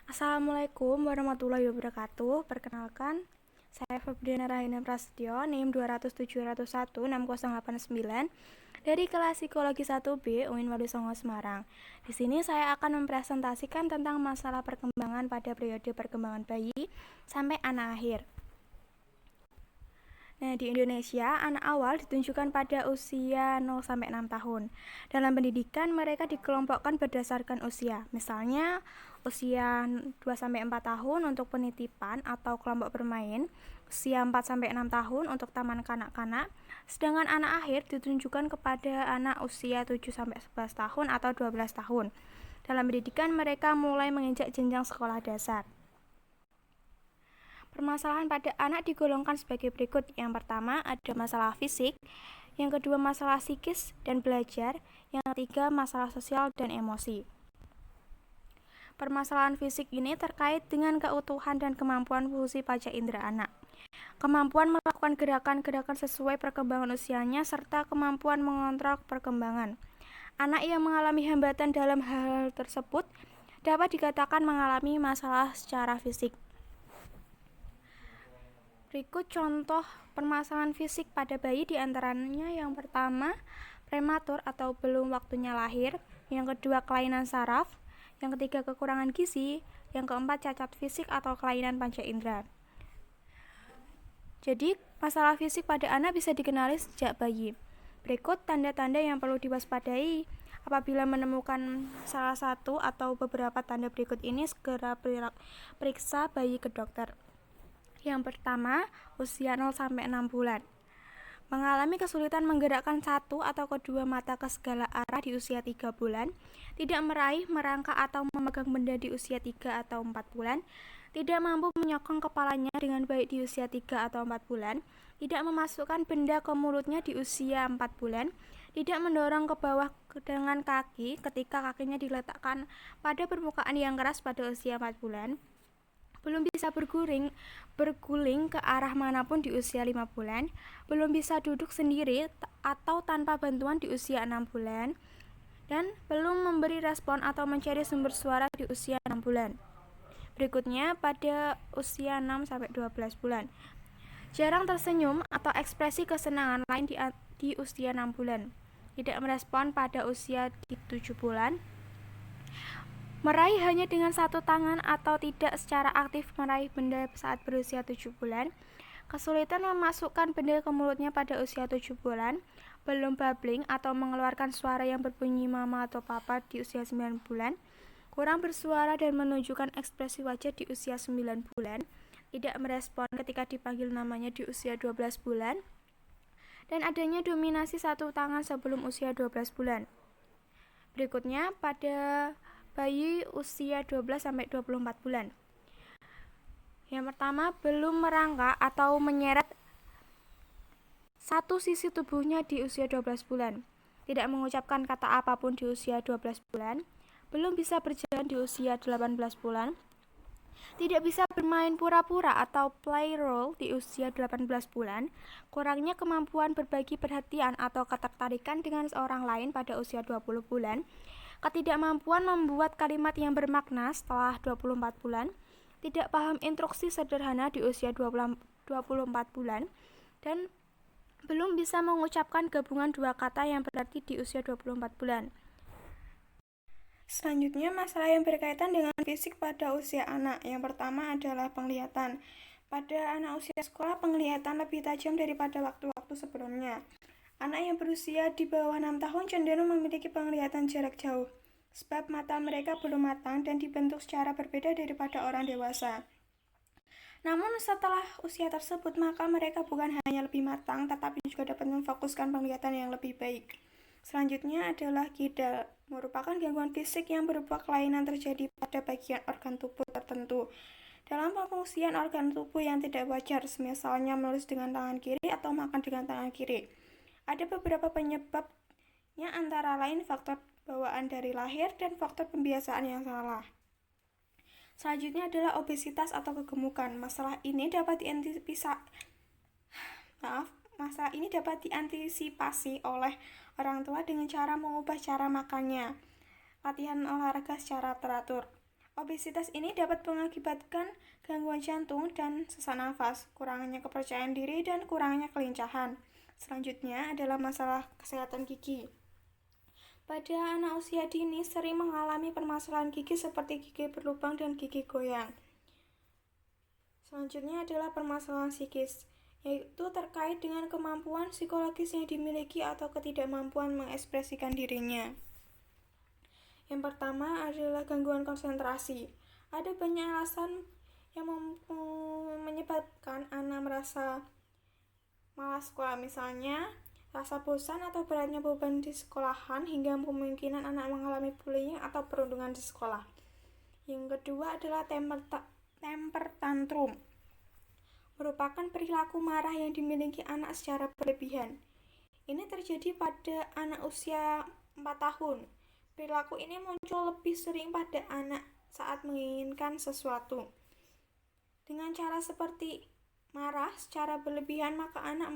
Assalamualaikum warahmatullahi wabarakatuh. Perkenalkan, saya Febriana Rahina Prasetyo, NIM 207101608 dari kelas Psikologi 1B UIN Wadusongo Semarang. Di sini saya akan mempresentasikan tentang masalah perkembangan pada periode perkembangan bayi sampai anak akhir. Nah, di Indonesia, anak awal ditunjukkan pada usia 0-6 tahun. Dalam pendidikan, mereka dikelompokkan berdasarkan usia. Misalnya, usia 2-4 tahun untuk penitipan atau kelompok bermain, usia 4-6 tahun untuk taman kanak-kanak, sedangkan anak akhir ditunjukkan kepada anak usia 7-11 tahun atau 12 tahun. Dalam pendidikan, mereka mulai menginjak jenjang sekolah dasar. Permasalahan pada anak digolongkan sebagai berikut. Yang pertama ada masalah fisik, yang kedua masalah psikis dan belajar, yang ketiga masalah sosial dan emosi. Permasalahan fisik ini terkait dengan keutuhan dan kemampuan fungsi panca indera anak. Kemampuan melakukan gerakan-gerakan sesuai perkembangan usianya serta kemampuan mengontrol perkembangan. Anak yang mengalami hambatan dalam hal tersebut dapat dikatakan mengalami masalah secara fisik. Berikut contoh permasalahan fisik pada bayi diantaranya yang pertama, prematur atau belum waktunya lahir, yang kedua kelainan saraf, yang ketiga kekurangan gizi, yang keempat cacat fisik atau kelainan panca indera. Jadi, masalah fisik pada anak bisa dikenali sejak bayi. Berikut tanda-tanda yang perlu diwaspadai. Apabila menemukan salah satu atau beberapa tanda berikut ini, segera periksa bayi ke dokter. Yang pertama, usia 0-6 bulan. Mengalami kesulitan menggerakkan satu atau kedua mata ke segala arah di usia 3 bulan, tidak meraih, merangkak atau memegang benda di usia 3 atau 4 bulan, tidak mampu menyokong kepalanya dengan baik di usia 3 atau 4 bulan, tidak memasukkan benda ke mulutnya di usia 4 bulan, tidak mendorong ke bawah dengan kaki ketika kakinya diletakkan pada permukaan yang keras pada usia 4 bulan, belum bisa berguling ke arah manapun di usia 5 bulan, belum bisa duduk sendiri atau tanpa bantuan di usia 6 bulan, dan belum memberi respon atau mencari sumber suara di usia 6 bulan. Berikutnya pada usia 6-12 bulan. Jarang tersenyum atau ekspresi kesenangan lain di usia 6 bulan. Tidak merespon pada usia 7 bulan. Meraih hanya dengan satu tangan atau tidak secara aktif meraih benda saat berusia 7 bulan. Kesulitan memasukkan benda ke mulutnya pada usia 7 bulan. Belum babbling atau mengeluarkan suara yang berbunyi mama atau papa di usia 9 bulan. Kurang bersuara dan menunjukkan ekspresi wajah di usia 9 bulan. Tidak merespon ketika dipanggil namanya di usia 12 bulan. Dan adanya dominasi satu tangan sebelum usia 12 bulan. Berikutnya pada bayi usia 12-24 bulan. Yang pertama, belum merangkak atau menyeret satu sisi tubuhnya di usia 12 bulan. Tidak mengucapkan kata apapun di usia 12 bulan. Belum bisa berjalan di usia 18 bulan. Tidak bisa bermain pura-pura atau play role di usia 18 bulan. Kurangnya kemampuan berbagi perhatian atau ketertarikan dengan seorang lain pada usia 20 bulan. Ketidakmampuan membuat kalimat yang bermakna setelah 24 bulan, tidak paham instruksi sederhana di usia 24 bulan, dan belum bisa mengucapkan gabungan dua kata yang berarti di usia 24 bulan. Selanjutnya, masalah yang berkaitan dengan fisik pada usia anak. Yang pertama adalah penglihatan. Pada anak usia sekolah, penglihatan lebih tajam daripada waktu-waktu sebelumnya. Anak yang berusia di bawah 6 tahun cenderung memiliki penglihatan jarak jauh, sebab mata mereka belum matang dan dibentuk secara berbeda daripada orang dewasa. Namun setelah usia tersebut, maka mereka bukan hanya lebih matang, tetapi juga dapat memfokuskan penglihatan yang lebih baik. Selanjutnya adalah kidal, merupakan gangguan fisik yang berupa kelainan terjadi pada bagian organ tubuh tertentu. Dalam pengfungsian organ tubuh yang tidak wajar, misalnya menulis dengan tangan kiri atau makan dengan tangan kiri. Ada beberapa penyebabnya antara lain faktor bawaan dari lahir dan faktor pembiasaan yang salah. Selanjutnya adalah obesitas atau kegemukan. Masalah ini dapat diantisipasi oleh orang tua dengan cara mengubah cara makannya, latihan olahraga secara teratur. Obesitas ini dapat mengakibatkan gangguan jantung dan sesak nafas, kurangnya kepercayaan diri, dan kurangnya kelincahan. Selanjutnya adalah masalah kesehatan gigi. Pada anak usia dini sering mengalami permasalahan gigi seperti gigi berlubang dan gigi goyang. Selanjutnya adalah permasalahan psikis, yaitu terkait dengan kemampuan psikologis yang dimiliki atau ketidakmampuan mengekspresikan dirinya. Yang pertama adalah gangguan konsentrasi. Ada banyak alasan yang menyebabkan anak merasa malas sekolah, misalnya rasa bosan atau beratnya beban di sekolahan hingga kemungkinan anak mengalami bullying atau perundungan di sekolah. Yang kedua adalah temper tantrum, merupakan perilaku marah yang dimiliki anak secara berlebihan. Ini terjadi pada anak usia 4 tahun. Perilaku ini muncul lebih sering pada anak saat menginginkan sesuatu. Dengan cara seperti marah secara berlebihan, maka anak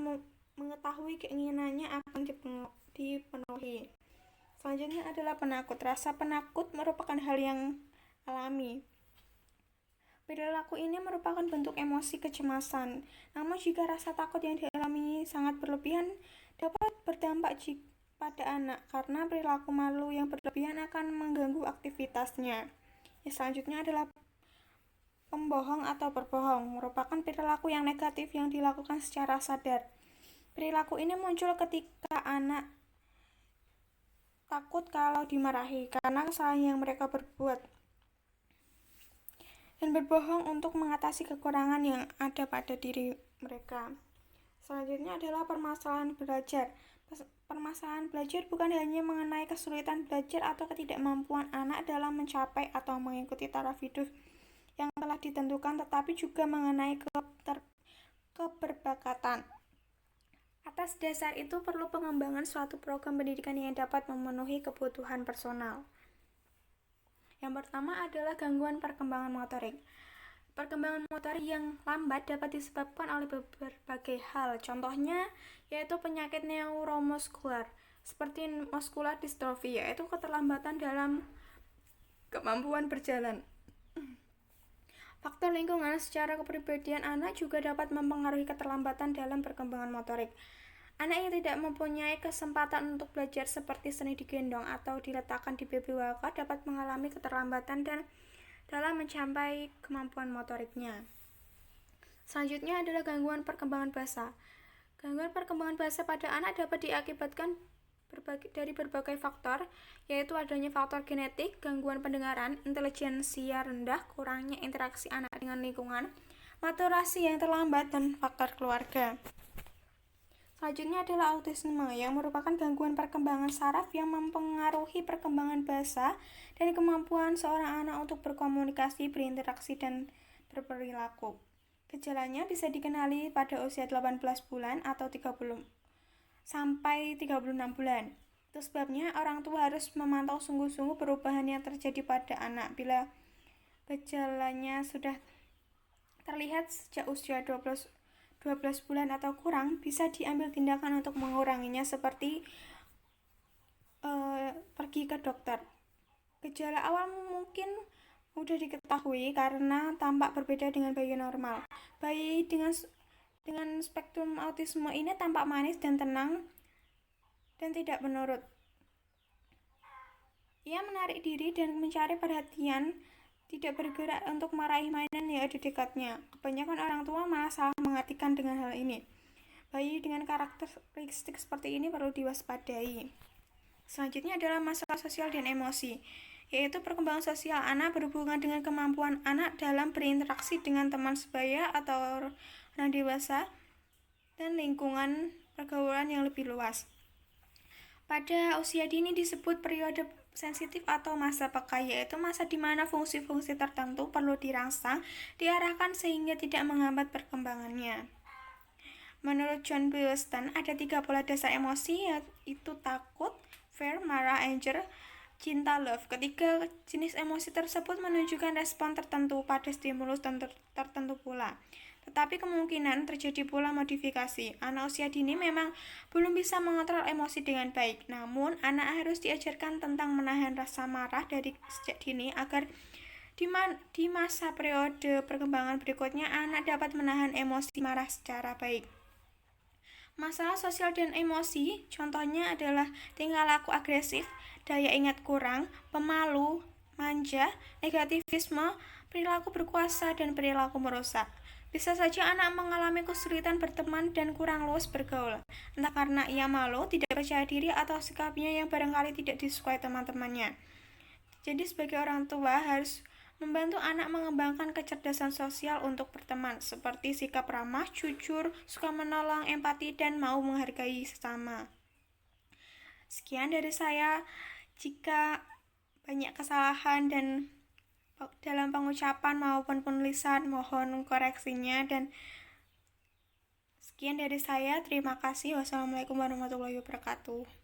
mengetahui keinginannya akan dipenuhi. Selanjutnya adalah penakut. Rasa penakut merupakan hal yang alami. Perilaku ini merupakan bentuk emosi kecemasan. Namun jika rasa takut yang dialami sangat berlebihan, dapat berdampak pada anak karena perilaku malu yang berlebihan akan mengganggu aktivitasnya. Yang selanjutnya adalah pembohong atau berbohong, merupakan perilaku yang negatif yang dilakukan secara sadar. Perilaku ini muncul ketika anak takut kalau dimarahi karena kesalahan yang mereka perbuat, dan berbohong untuk mengatasi kekurangan yang ada pada diri mereka. Selanjutnya adalah permasalahan belajar. Permasalahan belajar bukan hanya mengenai kesulitan belajar atau ketidakmampuan anak dalam mencapai atau mengikuti taraf hidup yang telah ditentukan, tetapi juga mengenai keberbakatan. Atas dasar itu perlu pengembangan suatu program pendidikan yang dapat memenuhi kebutuhan personal. Yang pertama adalah gangguan perkembangan motorik. Perkembangan motorik yang lambat dapat disebabkan oleh berbagai hal. Contohnya yaitu penyakit neuromuskular seperti muscular dystrophy, yaitu keterlambatan dalam kemampuan berjalan. Faktor lingkungan secara kepribadian anak juga dapat mempengaruhi keterlambatan dalam perkembangan motorik. Anak yang tidak mempunyai kesempatan untuk belajar seperti seni digendong atau diletakkan di baby walker dapat mengalami keterlambatan dan dalam mencapai kemampuan motoriknya. Selanjutnya adalah gangguan perkembangan bahasa. Gangguan perkembangan bahasa pada anak dapat diakibatkan dari berbagai faktor, yaitu adanya faktor genetik, gangguan pendengaran, intelijensia rendah, kurangnya interaksi anak dengan lingkungan, maturasi yang terlambat, dan faktor keluarga. Selanjutnya adalah autisme, yang merupakan gangguan perkembangan saraf yang mempengaruhi perkembangan bahasa dan kemampuan seorang anak untuk berkomunikasi, berinteraksi, dan berperilaku. Gejalanya bisa dikenali pada usia 18 bulan atau 30 sampai 36 bulan. Itu sebabnya orang tua harus memantau sungguh-sungguh perubahan yang terjadi pada anak. Bila gejalanya sudah terlihat sejak usia 12 bulan atau kurang, bisa diambil tindakan untuk menguranginya seperti pergi ke dokter. Gejala awal mungkin mudah diketahui karena tampak berbeda dengan bayi normal. Bayi dengan spektrum autisme ini tampak manis dan tenang dan tidak menurut. Ia menarik diri dan mencari perhatian, tidak bergerak untuk meraih mainan yang ada di dekatnya. Kebanyakan orang tua malah salah mengartikan dengan hal ini. Bayi dengan karakteristik seperti ini perlu diwaspadai. Selanjutnya adalah masalah sosial dan emosi, yaitu perkembangan sosial anak berhubungan dengan kemampuan anak dalam berinteraksi dengan teman sebaya atau orang dewasa dan lingkungan pergaulan yang lebih luas. Pada usia dini disebut periode sensitif atau masa peka, yaitu masa di mana fungsi-fungsi tertentu perlu dirangsang, diarahkan sehingga tidak menghambat perkembangannya. Menurut John Wilston, ada 3 pola dasar emosi, yaitu takut, fear, marah, anger, cinta, love. Ketiga jenis emosi tersebut menunjukkan respon tertentu pada stimulus tertentu pula. Tetapi kemungkinan terjadi pula modifikasi. Anak usia dini memang belum bisa mengontrol emosi dengan baik. Namun, anak harus diajarkan tentang menahan rasa marah dari sejak dini agar Di masa periode perkembangan berikutnya, anak dapat menahan emosi marah secara baik. Masalah sosial dan emosi, contohnya adalah tingkah laku agresif, daya ingat kurang, pemalu, manja, negativisme, perilaku berkuasa, dan perilaku merusak. Bisa saja anak mengalami kesulitan berteman dan kurang luas bergaul, entah karena ia malu, tidak percaya diri, atau sikapnya yang barangkali tidak disukai teman-temannya. Jadi sebagai orang tua harus membantu anak mengembangkan kecerdasan sosial untuk berteman, seperti sikap ramah, jujur, suka menolong, empati, dan mau menghargai sesama. Sekian dari saya. Jika banyak kesalahan dan dalam pengucapan maupun penulisan, mohon koreksinya. Dan sekian dari saya. Terima kasih. Wassalamualaikum warahmatullahi wabarakatuh.